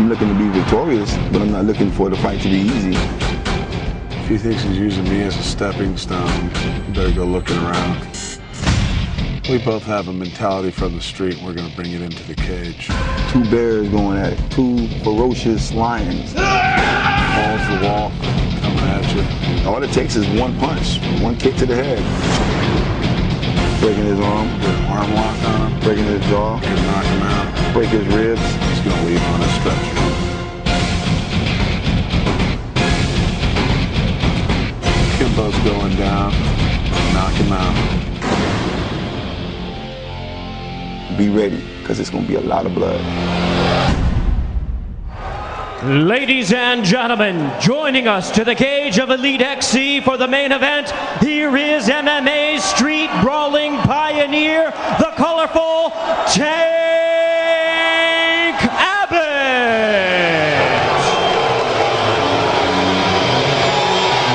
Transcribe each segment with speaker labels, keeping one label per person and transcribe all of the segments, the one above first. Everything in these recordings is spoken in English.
Speaker 1: I'm looking to be victorious, but I'm not looking for the fight to be easy.
Speaker 2: If he thinks he's using me as a stepping stone, you better go looking around. We both have a mentality from the street, and we're going to bring it into the cage.
Speaker 1: Two bears going at it, two ferocious lions.
Speaker 2: Balls the wall, coming at you.
Speaker 1: All it takes is one punch, one kick to the head. Breaking his arm.
Speaker 2: Get an arm lock on him.
Speaker 1: Breaking his jaw.
Speaker 2: Can knock him out.
Speaker 1: Break his ribs.
Speaker 2: He's going to leave him on a stretcher. Kimbo's going down. Knock him out.
Speaker 1: Be ready, because it's going to be a lot of blood.
Speaker 3: Ladies and gentlemen, joining us to the cage of Elite XC for the main event, here is MMA's street brawling pioneer, the colorful Tank Abbot.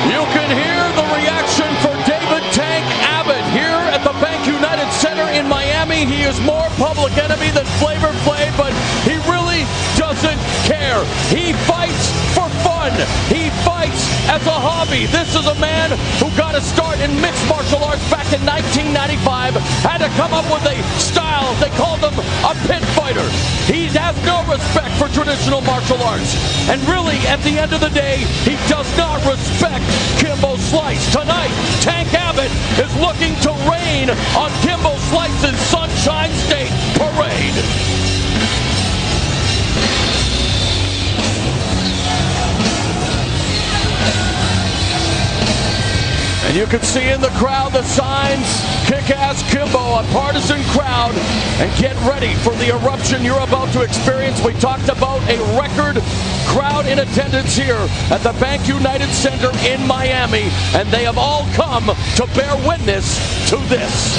Speaker 4: You can hear the reaction for David Tank Abbot here at the Bank United Center in Miami. He is more Public Enemy than Flavor Flav, but he really doesn't care. He fights for fun. He fights as a hobby. This is a man who got a start in mixed martial arts back in 1995. Had to come up with a style. They called him a pit fighter. He has no respect for traditional martial arts. And really, at the end of the day, he does not respect Kimbo Slice. Tonight, Tank Abbott is looking to rain on Kimbo Slice's Sunshine State Parade. And you can see in the crowd the signs, Kick-Ass Kimbo, a partisan crowd. And get ready for the eruption you're about to experience. We talked about a record crowd in attendance here at the Bank United Center in Miami. And they have all come to bear witness to this.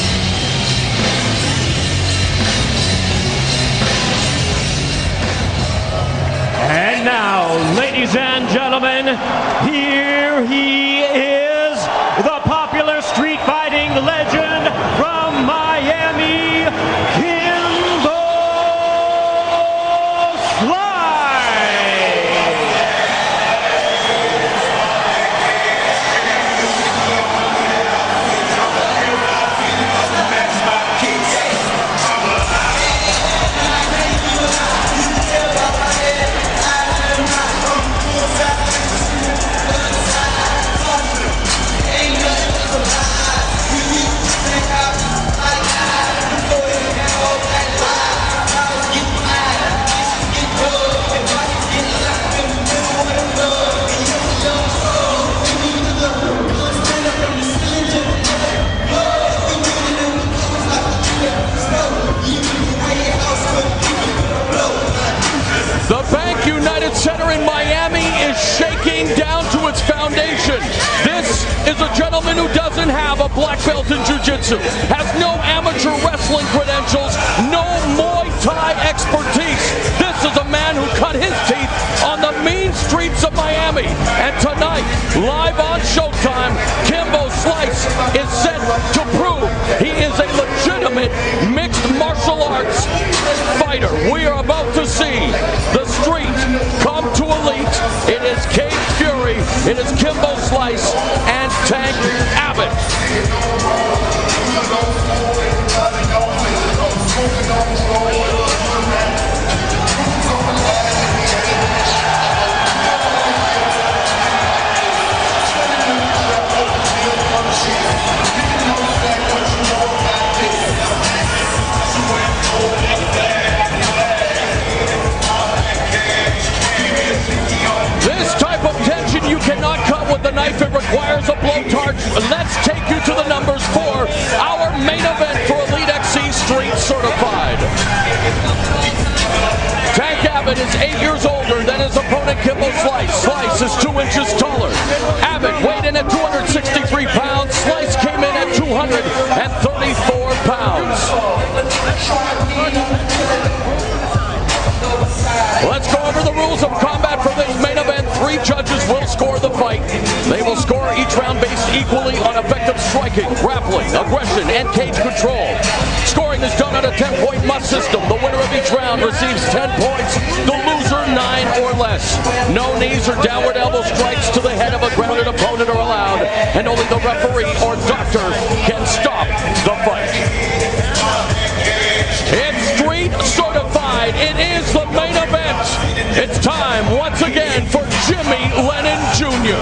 Speaker 3: And now, ladies and gentlemen, here he is, the popular street fighting legend from Miami, Kimbo Slice.
Speaker 4: The Bank United Center in Miami is shaking down to its foundation. This is a gentleman who doesn't have a black belt in jiu-jitsu, has no amateur wrestling credentials, no Muay Thai expertise. This is a man who cut his teeth on the mean streets of Miami. And tonight, live on Showtime, Kimbo Slice is set to prove he is a legitimate mixed martial arts fighter. We are about to see the street come to elite. It is Cage Fury, it is Kimbo Slice, and Tank Abbott. This type of tension you cannot cut with a knife. It requires a blowtorch. Let's take you to the numbers for our main event for Elite XC Street Certified. Tank Abbott is 8 years older than his opponent Kimbo Slice. Slice is 2 inches taller. Abbott weighed in at 263 pounds. Slice came in at 234 pounds. Let's go over the rules of combat for this main event. 3 judges will score the fight. They will score each round based equally on effective striking, grappling, aggression, and cage control. Scoring is done on a 10-point must system. The winner of each round receives 10 points, the loser 9 No knees or downward elbow strikes to the head of a grounded opponent are allowed, and only the referee or doctor can stop the fight. It's street certified. It is the main event. It's time once again for Jimmy Lennon Jr.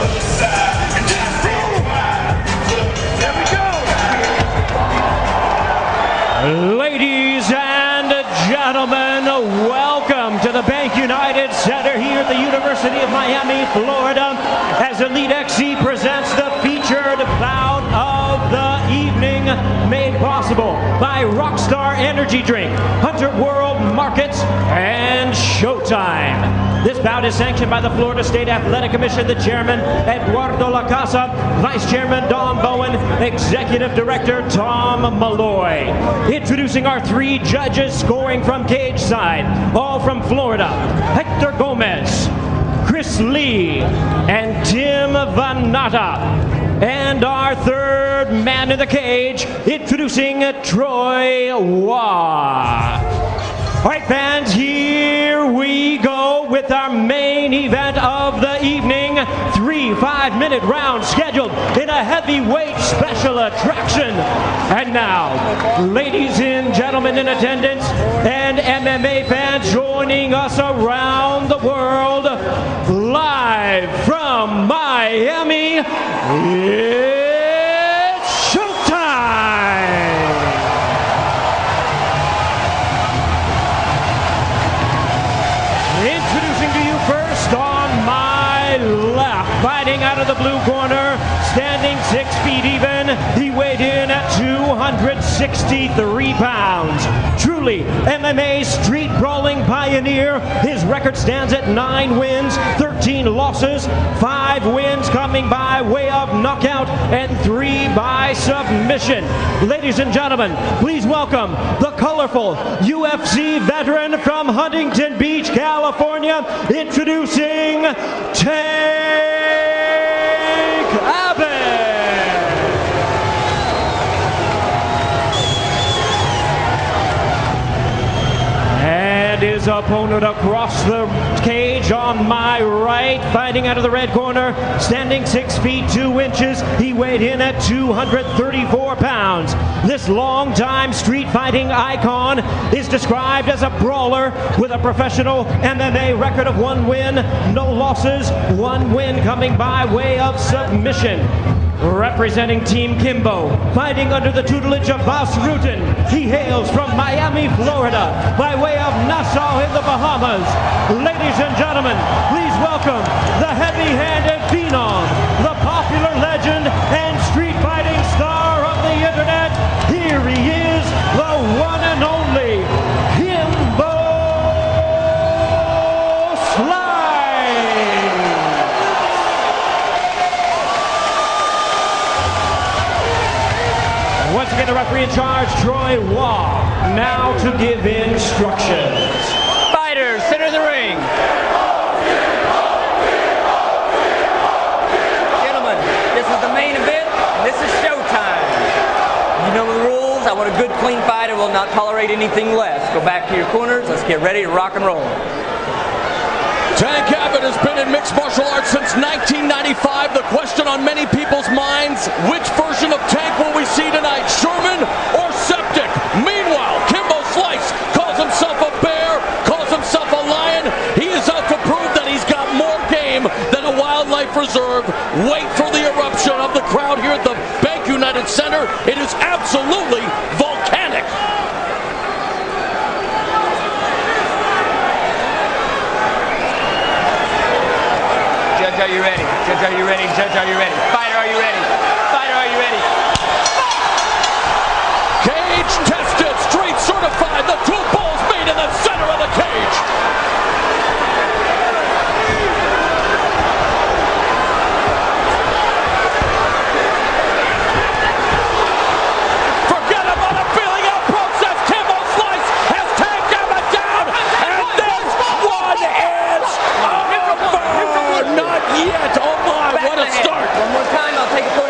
Speaker 3: Ladies and gentlemen, welcome to the Bank United Center here at the University of Miami, Florida, as Elite XC presents the featured bout of the evening, made possible by Rockstar Energy Drink, Hunter World Markets, and Showtime. This bout is sanctioned by the Florida State Athletic Commission, the chairman, Eduardo La Casa, vice chairman, Don Bowen, executive director, Tom Malloy. Introducing our three judges scoring from cage side, all from Florida: Hector Gomez, Chris Lee, and Tim Vanata. And our third man in the cage, introducing Troy Waugh. All right, fans, here we go with our main event of the evening. 3 5-minute rounds scheduled in a heavyweight special attraction. And now, ladies and gentlemen in attendance and MMA fans joining us around the world, live from Miami, it's showtime! Introducing to you first on my left, fighting out of the blue corner, standing 6 feet even, he weighed in at 263 pounds. Truly MMA street brawling pioneer, his record stands at 9 wins, 13 losses, 5 wins coming by way of knockout, and 3 by submission. Ladies and gentlemen, please welcome the colorful UFC veteran from Huntington Beach, California, introducing Abbot. And his opponent across the cage on my right, fighting out of the red corner, standing 6 feet 2 inches, he weighed in at 234 pounds. This long-time street fighting icon is described as a brawler with a professional MMA record of 1 win, no losses, 1 win coming by way of submission. Representing Team Kimbo, fighting under the tutelage of Bas Rutten, he hails from Miami, Florida, by way of Nassau in the Bahamas. Ladies and gentlemen, please welcome the heavy-handed phenom, the popular legend and street fighting star of the internet. Here he is, the one and only Kimbo. Once again, the referee in charge, Troy Waugh, now to give instructions.
Speaker 5: Fighters, center the ring. Gentlemen, this is the main event, and this is showtime. You know the rules. I want a good, clean fight. I will not tolerate anything less. Go back to your corners. Let's get ready to rock and roll.
Speaker 4: Tank Abbott has been in mixed martial arts since 1995. The question on many people's minds, which version of Tank will we see tonight, Sherman or Septic? Meanwhile, Kimbo Slice calls himself a bear, calls himself a lion. He is out to prove that he's got more game than a wildlife reserve. Wait for the eruption of the crowd here at the Bank United Center. It is absolutely volcanic.
Speaker 5: Judge, are you ready? Judge, are you ready? Judge, are you ready? Fighter, are you ready? Fighter, are you ready?
Speaker 4: Cage tested, street certified. The two bulls meet in the center of the cage. Forget about a feeling out process. Kimbo Slice has tagged Abbott down, and this one is over. Not yet. Oh my, what a start.
Speaker 5: One more time, I'll take it for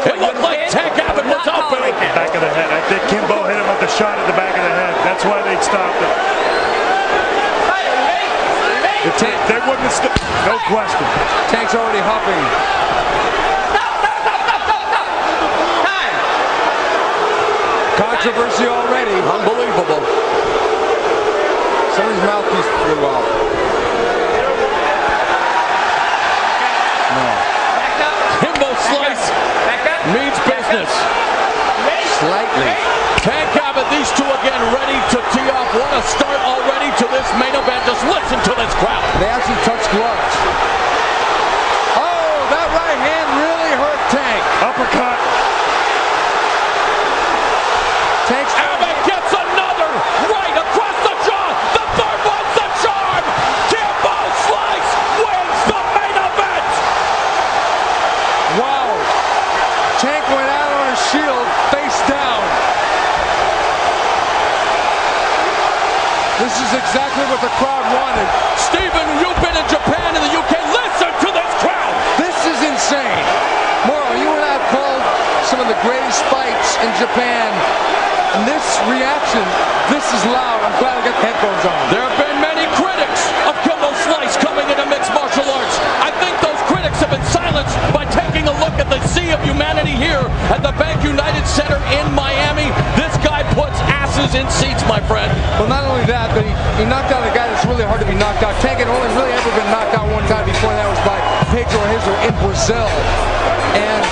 Speaker 6: They wouldn't have stood. No question.
Speaker 7: Tank's already hopping.
Speaker 5: Time.
Speaker 7: Controversy already.
Speaker 4: Unbelievable.
Speaker 7: Somebody's mouthpiece flew off.
Speaker 5: Back up.
Speaker 4: Kimbo Slice
Speaker 5: Back up.
Speaker 4: means business.
Speaker 7: Slightly.
Speaker 4: Tank Abbott, these two again ready to tee off. What a start already to this main event. Just listen to this crowd.
Speaker 7: They actually touched gloves. Oh, that right hand really hurt Tank.
Speaker 6: Uppercut.
Speaker 7: Tank's
Speaker 4: Abbott gets another right across the jaw. The third one's the charm. Kimbo Slice wins the main event.
Speaker 7: wow. Tank went out on his shield, face down. This is exactly what the crowd wanted.
Speaker 4: Steven, you've been in Japan and the UK. Listen to this crowd.
Speaker 7: This is insane. Moro, you and I have called some of the greatest fights in Japan. And this reaction, this is loud. I'm glad I got the headphones on.
Speaker 4: There have been many critics of Kimbo Slice coming into mixed martial arts. I think those critics have been silenced by taking a look at the sea of humanity here at the Bank United Center in Miami. This guy puts asses in seats, my friend.
Speaker 7: Well, not only that, but he knocked out a guy that's really hard to be knocked out. Tank had only really ever been knocked out one time before. That was by Pedro Rizzo in Brazil. And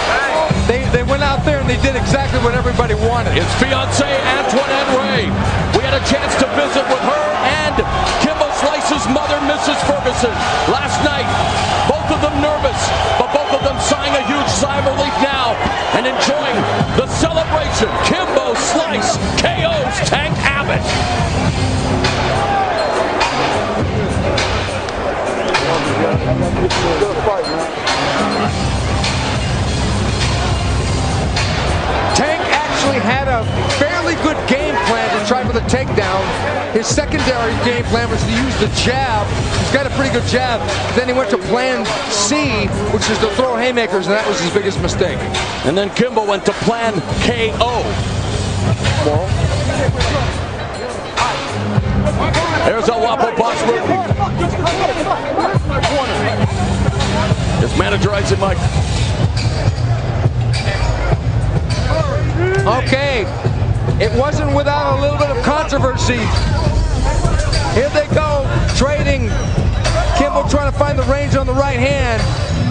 Speaker 7: they went out there and they did exactly what everybody wanted.
Speaker 4: His fiancée, Antoinette Ray. We had a chance to visit with her and Kimbo Slice's mother, Mrs. Ferguson. Last night, both of them nervous, but both of them sighing a huge sigh of relief now and enjoying the celebration. Kimbo Slice KOs Tank Abbott.
Speaker 1: Good fight, man.
Speaker 7: Tank actually had a fairly good game plan to try for the takedown. His secondary game plan was to use the jab. He's got a pretty good jab. Then he went to plan C, which is to throw haymakers, and that was his biggest mistake.
Speaker 4: And then Kimbo went to plan KO. There's El Guapo Boss His manager, Isaac Mike.
Speaker 7: Okay, it wasn't without a little bit of controversy. Here they go, trading. Kimbo trying to find the range on the right hand,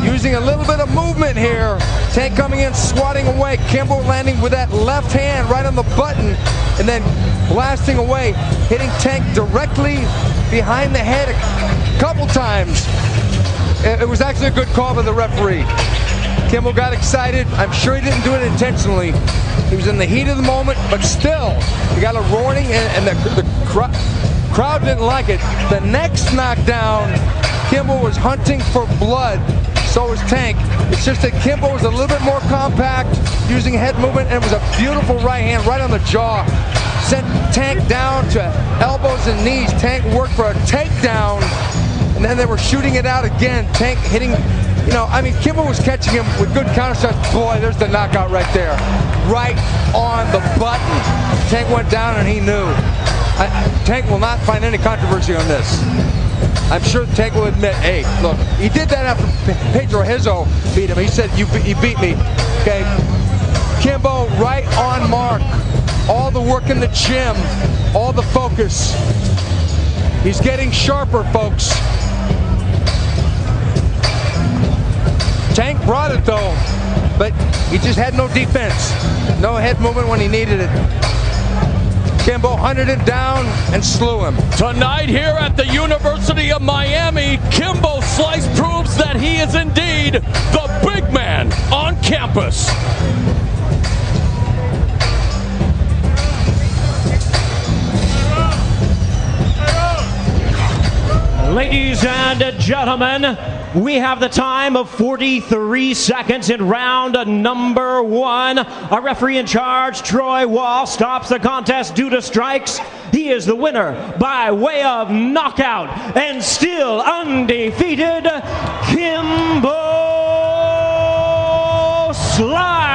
Speaker 7: using a little bit of movement here. Tank coming in, swatting away. Kimbo landing with that left hand right on the button, and then blasting away, hitting Tank directly behind the head a couple times. It was actually a good call by the referee. Kimbo got excited. I'm sure he didn't do it intentionally. He was in the heat of the moment, but still, he got a warning, and the crowd didn't like it. The next knockdown, Kimbo was hunting for blood. So was Tank. It's just that Kimbo was a little bit more compact, using head movement, and it was a beautiful right hand right on the jaw. Sent Tank down to elbows and knees. Tank worked for a takedown, and then they were shooting it out again. Tank hitting, you know, I mean, Kimbo was catching him with good counter shots. Boy, there's the knockout right there. Right on the button. Tank went down and he knew. Tank will not find any controversy on this. I'm sure Tank will admit, hey, look, he did that after Pedro Rizzo beat him. He said, he beat me, okay? Kimbo right on mark. All the work in the gym, all the focus. He's getting sharper, folks. Tank brought it though, but he just had no defense. No head movement when he needed it. Kimbo hunted him down and slew him.
Speaker 4: Tonight here at the University of Miami, Kimbo Slice proves that he is indeed the big man on campus.
Speaker 3: Ladies and gentlemen, we have the time of 43 seconds in round number 1. Our referee in charge, Troy Wall, stops the contest due to strikes. He is the winner by way of knockout and still undefeated, Kimbo Slice.